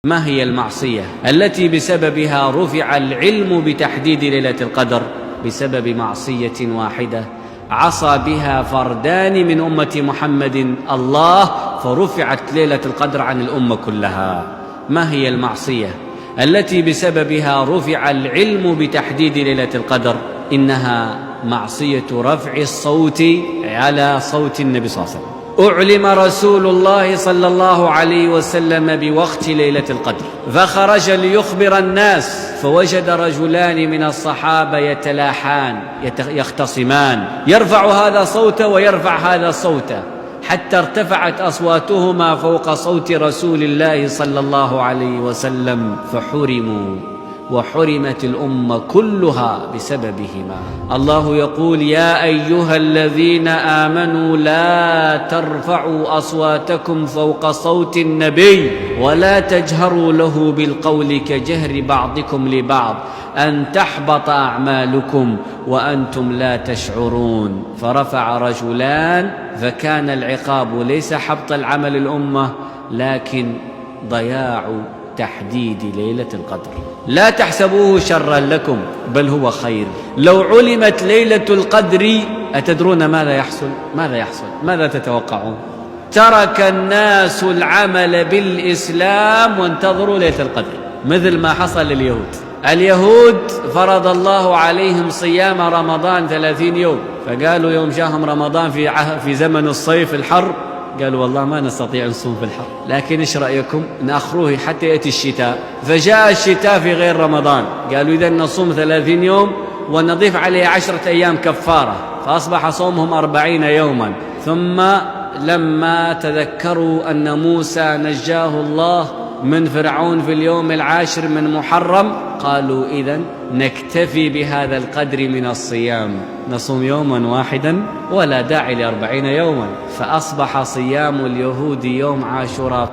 ما هي المعصية التي بسببها رفع العلم بتحديد ليلة القدر؟ بسبب معصية واحدة عصى بها فردان من أمة محمد الله فرفعت ليلة القدر عن الأمة كلها. ما هي المعصية التي بسببها رفع العلم بتحديد ليلة القدر؟ إنها معصية رفع الصوت على صوت النبي صلى الله عليه وسلم. أعلم رسول الله صلى الله عليه وسلم بوقت ليلة القدر فخرج ليخبر الناس، فوجد رجلان من الصحابة يتلاحان يختصمان، يرفع هذا صوته ويرفع هذا صوته حتى ارتفعت أصواتهما فوق صوت رسول الله صلى الله عليه وسلم فحرموا، وحرمت الأمة كلها بسببهما. الله يقول: يا أيها الذين آمنوا لا ترفعوا أصواتكم فوق صوت النبي ولا تجهروا له بالقول كجهر بعضكم لبعض أن تحبط أعمالكم وأنتم لا تشعرون. فرفع رجلان، فكان العقاب ليس حبط العمل الأمة لكن ضياع تحديد ليلة القدر. لا تحسبوه شرا لكم بل هو خير. لو علمت ليلة القدر أتدرون ماذا يحصل؟ ماذا تتوقعون؟ ترك الناس العمل بالإسلام وانتظروا ليلة القدر، مثل ما حصل لليهود. اليهود فرض الله عليهم صيام رمضان 30 يوم، فقالوا يوم جاهم رمضان في زمن الصيف الحر، قالوا والله ما نستطيع نصوم في الحر، لكن ايش رأيكم نأخروه حتى يأتي الشتاء؟ فجاء الشتاء في غير رمضان، قالوا إذا نصوم 30 يوم ونضيف عليه 10 أيام كفارة، فأصبح صومهم 40 يوما. ثم لما تذكروا أن موسى نجاه الله من فرعون في اليوم 10 من محرم، قالوا إذن نكتفي بهذا القدر من الصيام، نصوم يوما واحدا ولا داعي ل40 يوما. فأصبح صيام اليهود يوم عاشوراء